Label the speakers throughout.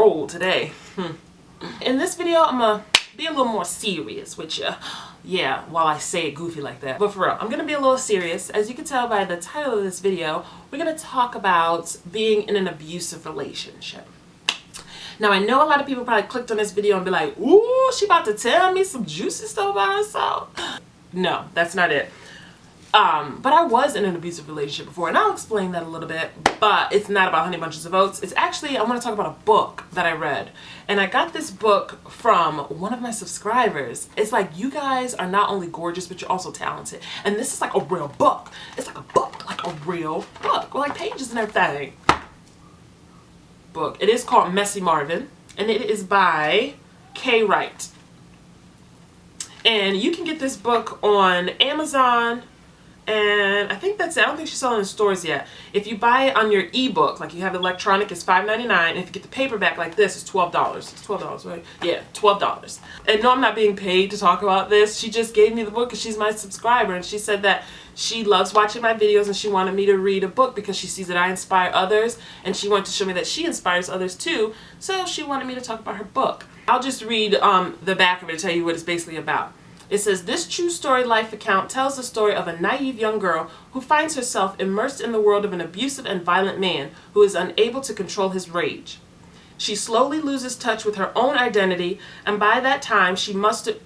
Speaker 1: roll today. In this video, I'm gonna be a little more serious with you. Yeah, while I say it goofy like that. But for real, I'm gonna be a little serious. As you can tell by the title of this video, we're gonna talk about being in an abusive relationship. Now, I know a lot of people probably clicked on this video and be like, ooh, she about to tell me some juicy stuff about herself. No, that's not it. But I was in an abusive relationship before, and I'll explain that a little bit, but it's not about Honey Bunches of Oats. It's actually, I want to talk about a book that I read, and I got this book from one of my subscribers. It's like, you guys are not only gorgeous, but you're also talented, and this is like a real book. It's like a book, like a real book, with like pages and everything. Book. It is called Messy Marvin, and it is by WRIGHT. And you can get this book on Amazon, and I think that's it. I don't think she's selling in stores yet. If you buy it on your ebook, like you have the electronic, it's $5.99. And if you get the paperback like this, it's $12. It's $12, right? Yeah, $12. And no, I'm not being paid to talk about this. She just gave me the book because she's my subscriber, and she said that she loves watching my videos and she wanted me to read a book because she sees that I inspire others, and she wanted to show me that she inspires others too. So she wanted me to talk about her book. I'll just read the back of it to tell you what it's basically about. It says, this true story life account tells the story of a naive young girl who finds herself immersed in the world of an abusive and violent man who is unable to control his rage. She slowly loses touch with her own identity, and by the time she musters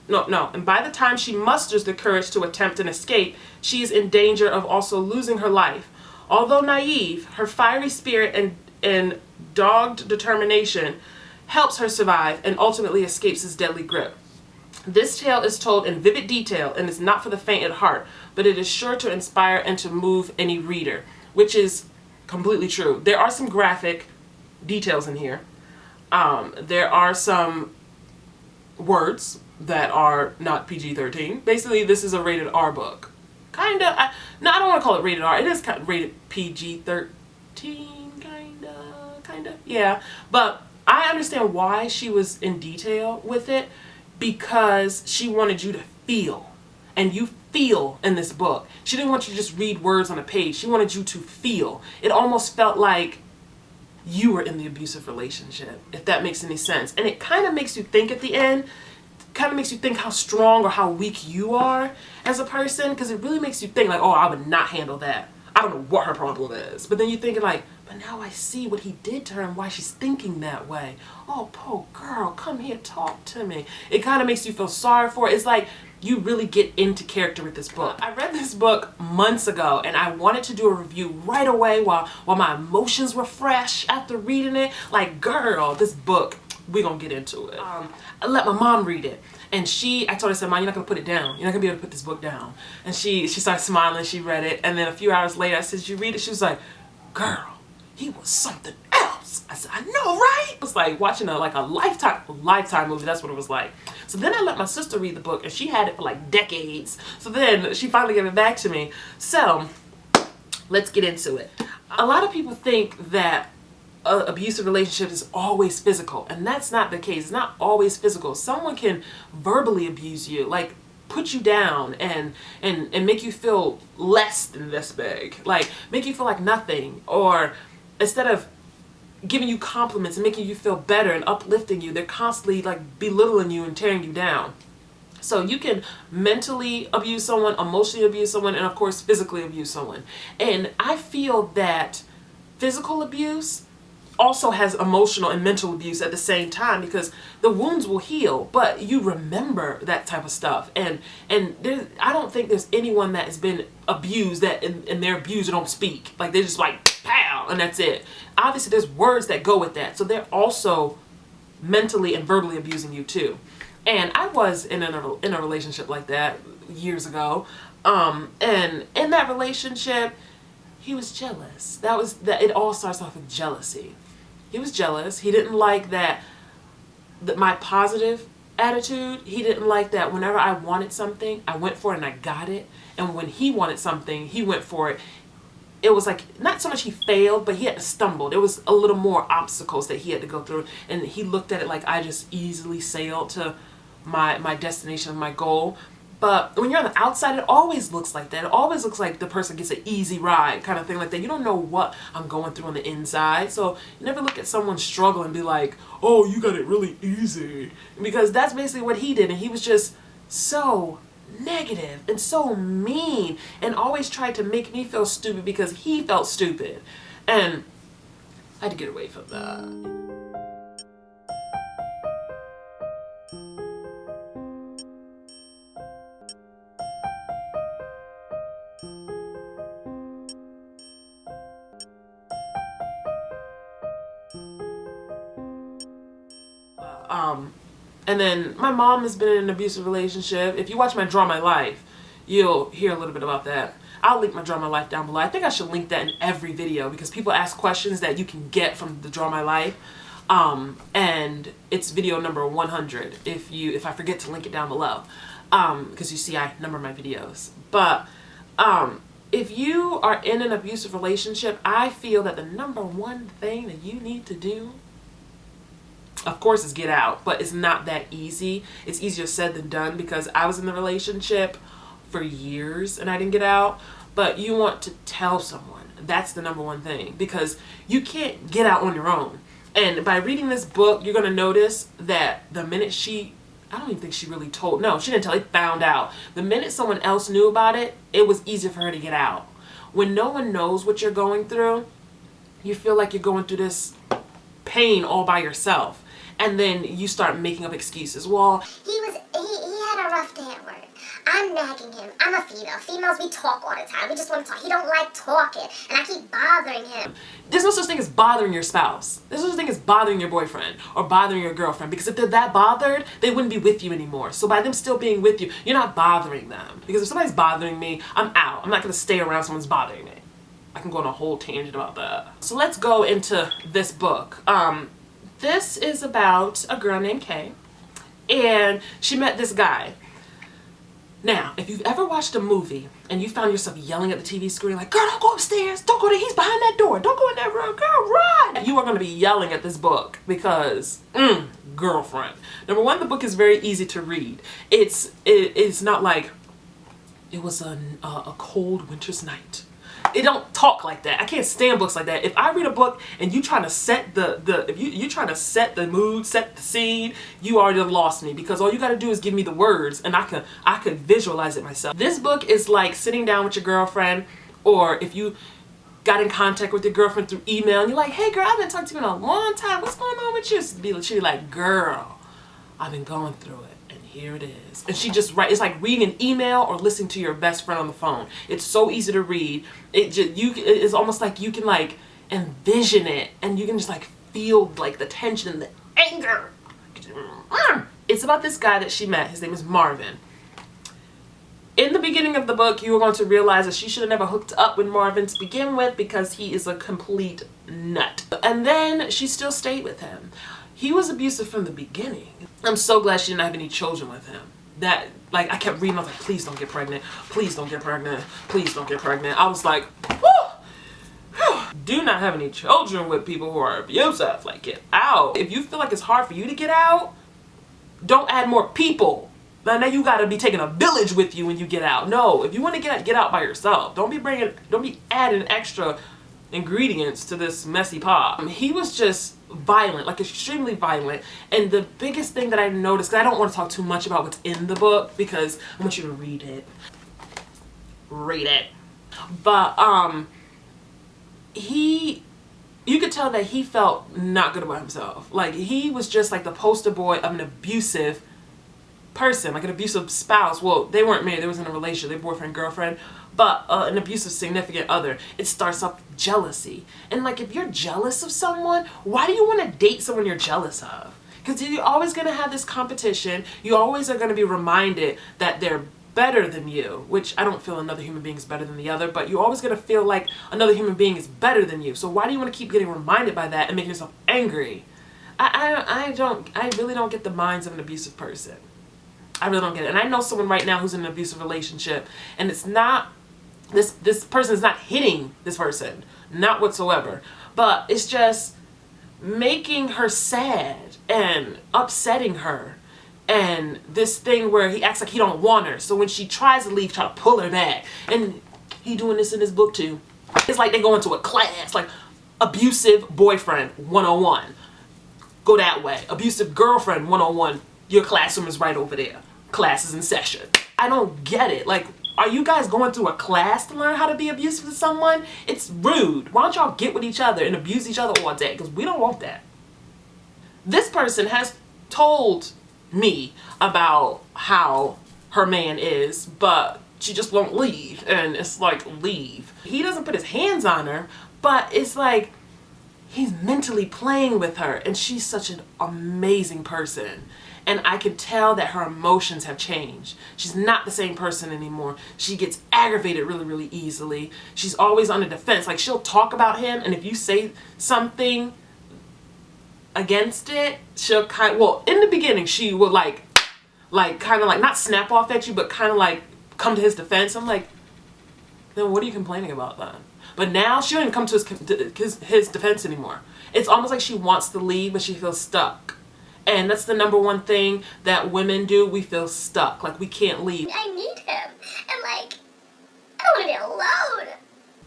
Speaker 1: the courage to attempt an escape, she is in danger of also losing her life. Although naive, her fiery spirit and dogged determination helps her survive and ultimately escapes his deadly grip. This tale is told in vivid detail and is not for the faint at heart, but it is sure to inspire and to move any reader, which is completely true. There are some graphic details in here. There are some words that are not PG-13. Basically, this is a rated R book. Kinda. No, I don't want to call it rated R. It is kind of rated PG-13, kinda. Yeah. But I understand why she was in detail with it, because she wanted you to feel, and you feel in this book. She didn't want you to just read words on a page. She wanted you to feel. It almost felt like you were in the abusive relationship, if that makes any sense. And it kind of makes you think at the end, kind of makes you think how strong or how weak you are as a person, because it really makes you think like, oh, I would not handle that. I don't know what her problem is. But then you're thinking like, but now I see what he did to her and why she's thinking that way. Oh, poor girl, come here, talk to me. It kind of makes you feel sorry for it. It's like you really get into character with this book. I read this book months ago, and I wanted to do a review right away while my emotions were fresh after reading it. Like, girl, this book, we're going to get into it. I let my mom read it. And I told her, I said, Mom, you're not going to put it down. You're not going to be able to put this book down. And she started smiling. She read it. And then a few hours later, I said, did you read it? She was like, girl, he was something else. I said, I know, right? It was like watching a Lifetime movie. That's what it was like. So then I let my sister read the book, and she had it for like decades. So then she finally gave it back to me. So let's get into it. A lot of people think that abusive relationship is always physical, and that's not the case. It's not always physical. Someone can verbally abuse you, like put you down and make you feel less than this big, like make you feel like nothing, or instead of giving you compliments and making you feel better and uplifting you, they're constantly like belittling you and tearing you down. So you can mentally abuse someone, emotionally abuse someone, and of course physically abuse someone. And I feel that physical abuse also has emotional and mental abuse at the same time, because the wounds will heal, but you remember that type of stuff. And I don't think there's anyone that has been abused that in their abuser don't speak. Like they're just like pow, and that's it. Obviously there's words that go with that, so they're also mentally and verbally abusing you too. And I was in a relationship like that years ago, and in that relationship he was jealous. It all starts off with jealousy. He was jealous. He didn't like that my positive attitude. He didn't like that whenever I wanted something, I went for it and I got it. And when he wanted something, he went for it. It was like, not so much he failed, but he had to stumble. There was a little more obstacles that he had to go through. And he looked at it like I just easily sailed to my destination, my goal. But when you're on the outside, it always looks like that. It always looks like the person gets an easy ride kind of thing like that. You don't know what I'm going through on the inside. So you never look at someone's struggle and be like, oh, you got it really easy. Because that's basically what he did. And he was just so negative and so mean and always tried to make me feel stupid because he felt stupid. And I had to get away from that. And then my mom has been in an abusive relationship. If you watch my Draw My Life, you'll hear a little bit about that. I'll link my Draw My Life down below. I think I should link that in every video because people ask questions that you can get from the Draw My Life. And it's video number 100 if I forget to link it down below. Because you see I number my videos. But if you are in an abusive relationship, I feel that the number one thing that you need to do, of course, is get out, but it's not that easy. It's easier said than done because I was in the relationship for years and I didn't get out. But you want to tell someone. That's the number one thing because you can't get out on your own. And by reading this book, you're going to notice that the minute I don't even think she really told. No, she didn't tell. He found out. The minute someone else knew about it, it was easier for her to get out. When no one knows what you're going through, you feel like you're going through this pain all by yourself. And then you start making up excuses. Well,
Speaker 2: he had a rough day at work. I'm nagging him. I'm a female. Females, we talk all the time. We just want to talk. He don't like talking. And I keep bothering him.
Speaker 1: There's no such thing as bothering your spouse. There's no such thing as bothering your boyfriend or bothering your girlfriend. Because if they're that bothered, they wouldn't be with you anymore. So by them still being with you, you're not bothering them. Because if somebody's bothering me, I'm out. I'm not going to stay around someone's bothering me. I can go on a whole tangent about that. So let's go into this book. This is about a girl named Kay, and she met this guy. Now, if you've ever watched a movie and you found yourself yelling at the TV screen like, girl, don't go upstairs, don't go there, he's behind that door, don't go in that room, girl, run! You are going to be yelling at this book because, girlfriend. Number one, the book is very easy to read. It's not like, it was a cold winter's night. It don't talk like that. I can't stand books like that. If I read a book and you trying to set if you trying to set the mood, set the scene, you already lost me because all you got to do is give me the words and I could visualize it myself. This book is like sitting down with your girlfriend, or if you got in contact with your girlfriend through email and you're like, hey girl, I've been talking to you in a long time. What's going on with you? She'd be like, girl, I've been going through it. Here it is. And she just writes. It's like reading an email or listening to your best friend on the phone. It's so easy to read. It's almost like you can like envision it and you can just like feel like the tension and the anger. It's about this guy that she met. His name is Marvin. In the beginning of the book, you are going to realize that she should have never hooked up with Marvin to begin with because he is a complete nut. And then she still stayed with him. He was abusive from the beginning. I'm so glad she didn't have any children with him. That, like, I kept reading, I was like, please don't get pregnant. Please don't get pregnant. Please don't get pregnant. I was like, whew. Do not have any children with people who are abusive. Like, get out. If you feel like it's hard for you to get out, don't add more people. Now you gotta be taking a village with you when you get out. No, if you want to get out by yourself. Don't be adding extra ingredients to this messy pot. He was just violent, like extremely violent. And the biggest thing that I noticed, because I don't want to talk too much about what's in the book because I want you to read it. Read it. But you could tell that he felt not good about himself. Like he was just like the poster boy of an abusive person, like an abusive spouse. Well, they weren't married, they was in a relationship, they were boyfriend, girlfriend, but an abusive significant other. It starts off jealousy. And like if you're jealous of someone, why do you want to date someone you're jealous of? Because you're always going to have this competition. You always are going to be reminded that they're better than you, which I don't feel another human being is better than the other, but you're always going to feel like another human being is better than you. So why do you want to keep getting reminded by that and making yourself angry? I really don't get the minds of an abusive person. I really don't get it. And I know someone right now who's in an abusive relationship, and it's not, this person is not hitting this person, not whatsoever, but it's just making her sad and upsetting her And this thing where he acts like he don't want her. So when she tries to leave, try to pull her back. And he doing this in his book too. It's like they go into a class, like abusive boyfriend 101. Go that way. Abusive girlfriend 101. Your classroom is right over there. Class is in session. I don't get it. Like, are you guys going through a class to learn how to be abusive to someone? It's rude. Why don't y'all get with each other and abuse each other all day? Because we don't want that. This person has told me about how her man is, but she just won't leave. And it's like, leave. He doesn't put his hands on her, but it's like he's mentally playing with her, and she's such an amazing person. And I can tell that her emotions have changed. She's not the same person anymore. She gets aggravated really, really easily. She's always on the defense. Like, she'll talk about him, and if you say something against it, she'll well, in the beginning, she would kind of like, not snap off at you, but kind of like come to his defense. I'm like, then what are you complaining about then? But now she don't even come to his defense anymore. It's almost like she wants to leave, but she feels stuck. And that's the number one thing that women do. We feel stuck. Like, we can't leave.
Speaker 2: I need him. And like, I don't want to be alone.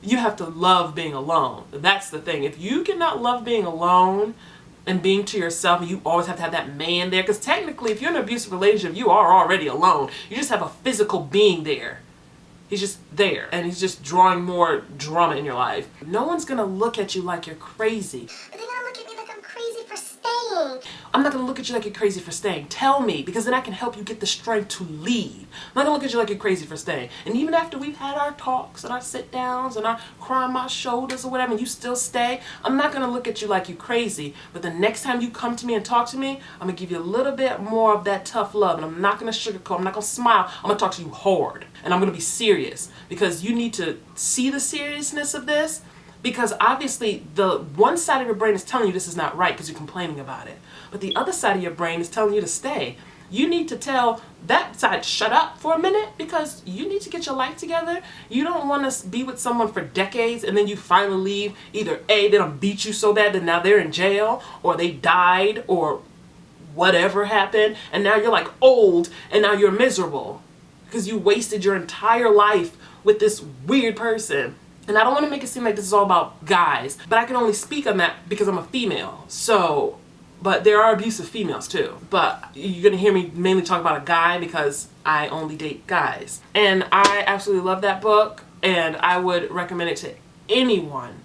Speaker 1: You have to love being alone. That's the thing. If you cannot love being alone and being to yourself, and you always have to have that man there, because technically if you're in an abusive relationship, you are already alone. You just have a physical being there. He's just there, and he's just drawing more drama in your life. No one's gonna look at you like you're crazy.
Speaker 2: But they're gonna look at me like I'm crazy for staying.
Speaker 1: I'm not gonna look at you like you're crazy for staying. Tell me, because then I can help you get the strength to leave. I'm not gonna look at you like you're crazy for staying. And even after we've had our talks and our sit downs and our cry on my shoulders or whatever, and you still stay, I'm not gonna look at you like you're crazy. But the next time you come to me and talk to me, I'm gonna give you a little bit more of that tough love, and I'm not gonna sugarcoat, I'm not gonna smile, I'm gonna talk to you hard. And I'm gonna be serious, because you need to see the seriousness of this. Because obviously the one side of your brain is telling you this is not right because you're complaining about it. But the other side of your brain is telling you to stay. You need to tell that side, shut up for a minute, because you need to get your life together. You don't want to be with someone for decades and then you finally leave. Either A, they don't beat you so bad that now they're in jail, or they died, or whatever happened, and now you're like old and now you're miserable because you wasted your entire life with this weird person. And I don't want to make it seem like this is all about guys, but I can only speak on that because I'm a female. So, but there are abusive females too. But you're going to hear me mainly talk about a guy because I only date guys. And I absolutely love that book, and I would recommend it to anyone.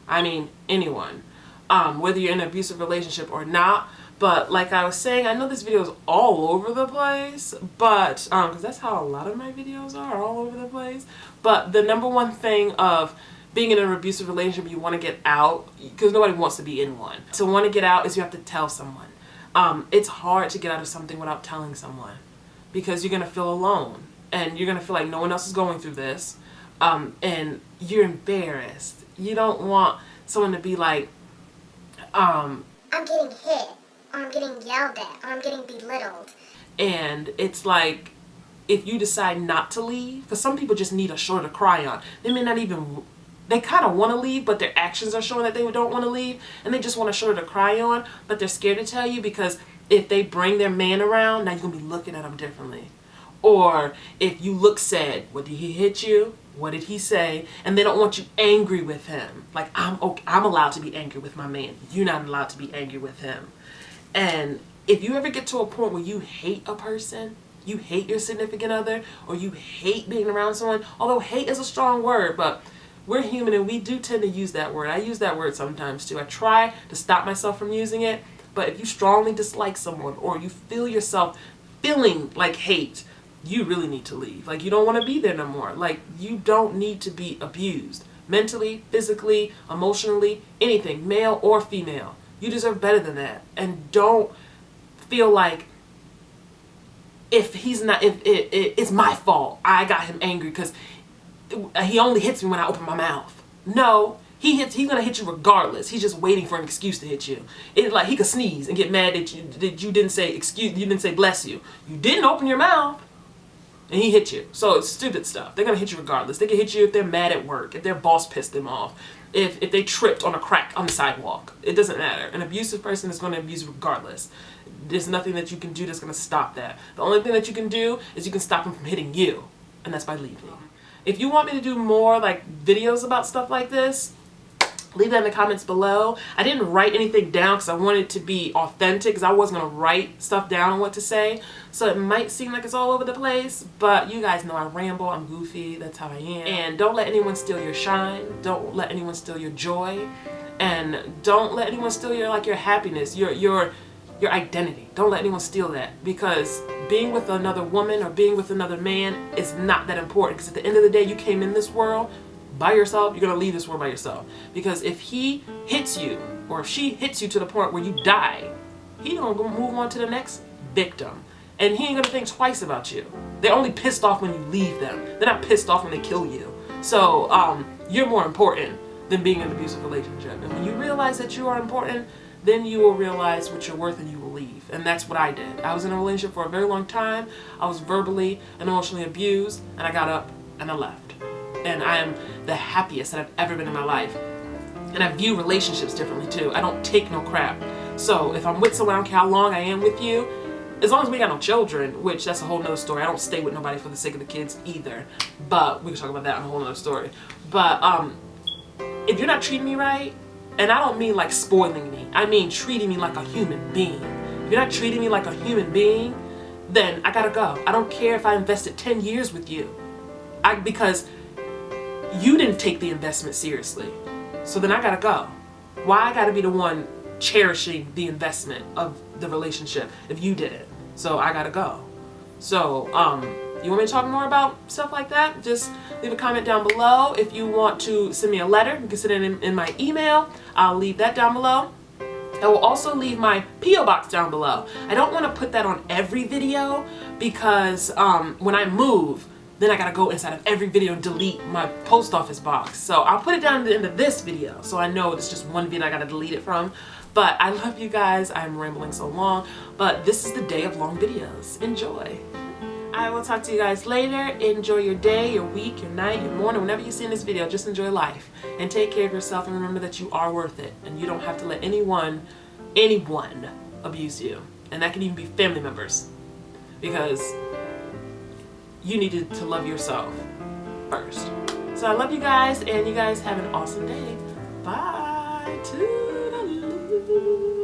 Speaker 1: I mean, anyone. Whether you're in an abusive relationship or not. But like I was saying, I know this video is all over the place, but because that's how a lot of my videos are, all over the place. But the number one thing of being in an abusive relationship, you want to get out, because nobody wants to be in one. To want to get out is you have to tell someone. It's hard to get out of something without telling someone, because you're going to feel alone, and you're going to feel like no one else is going through this, and you're embarrassed. You don't want someone to be like,
Speaker 2: I'm getting hit, or I'm getting yelled at, or I'm getting belittled.
Speaker 1: And it's like, if you decide not to leave, because some people just need a shoulder to cry on. They may not even, they kind of want to leave, but their actions are showing that they don't want to leave, and they just want a shoulder to cry on, but they're scared to tell you, because if they bring their man around, now you're going to be looking at them differently. Or if you look sad, what did he hit you? What did he say? And they don't want you angry with him. Like, I'm allowed to be angry with my man. You're not allowed to be angry with him. And if you ever get to a point where you hate a person, you hate your significant other, or you hate being around someone, although hate is a strong word, but we're human and we do tend to use that word. I use that word sometimes too. I try to stop myself from using it, but if you strongly dislike someone, or you feel yourself feeling like hate, you really need to leave. Like, you don't want to be there no more. Like, you don't need to be abused. Mentally, physically, emotionally, anything, male or female. You deserve better than that. And don't feel like if it's my fault, I got him angry because he only hits me when I open my mouth. No, he's gonna hit you regardless. He's just waiting for an excuse to hit you. It's like he could sneeze and get mad that you didn't say excuse, you didn't say bless you. You didn't open your mouth, and he hit you. So it's stupid stuff. They're gonna hit you regardless. They can hit you if they're mad at work, if their boss pissed them off, if they tripped on a crack on the sidewalk. It doesn't matter. An abusive person is gonna abuse regardless. there's nothing that you can do that's going to stop that. The only thing that you can do is you can stop him from hitting you, and that's by leaving. If you want me to do more like videos about stuff like this, leave that in the comments below. I didn't write anything down because I wanted it to be authentic, because I wasn't going to write stuff down on what to say. So it might seem like it's all over the place, but you guys know I ramble, I'm goofy, that's how I am. And don't let anyone steal your shine. Don't let anyone steal your joy. And don't let anyone steal your happiness, your identity. Don't let anyone steal that, because being with another woman or being with another man is not that important, because at the end of the day, you came in this world by yourself, you're going to leave this world by yourself. Because if he hits you, or if she hits you to the point where you die, he's going to move on to the next victim. And he ain't going to think twice about you. They're only pissed off when you leave them. They're not pissed off when they kill you. So you're more important than being in an abusive relationship. And when you realize that you are important, then you will realize what you're worth and you will leave. And that's what I did. I was in a relationship for a very long time. I was verbally and emotionally abused, and I got up and I left. And I am the happiest that I've ever been in my life. And I view relationships differently too. I don't take no crap. So if I'm with someone, I don't care how long I am with you, as long as we got no children, which that's a whole nother story. I don't stay with nobody for the sake of the kids either. But we can talk about that in a whole nother story. But if you're not treating me right, and I don't mean like spoiling me, I mean treating me like a human being. If you're not treating me like a human being, then I gotta go. I don't care if I invested 10 years with you. Because you didn't take the investment seriously. So then I gotta go. Why I gotta be the one cherishing the investment of the relationship if you didn't? So I gotta go. So, you want me to talk more about stuff like that? Just leave a comment down below. If you want to send me a letter, you can send it in my email. I'll leave that down below. I will also leave my P.O. box down below. I don't want to put that on every video because when I move, then I gotta go inside of every video and delete my post office box. So I'll put it down at the end of this video so I know it's just one video I gotta delete it from. But I love you guys. I'm rambling so long, but this is the day of long videos. Enjoy. I will talk to you guys later. Enjoy your day, your week, your night, your morning, whenever you see in this video. Just enjoy life and take care of yourself, and remember that you are worth it, and you don't have to let anyone abuse you. And that can even be family members, because you needed to love yourself first. So I love you guys, and you guys have an awesome day. Bye. Toodaloo.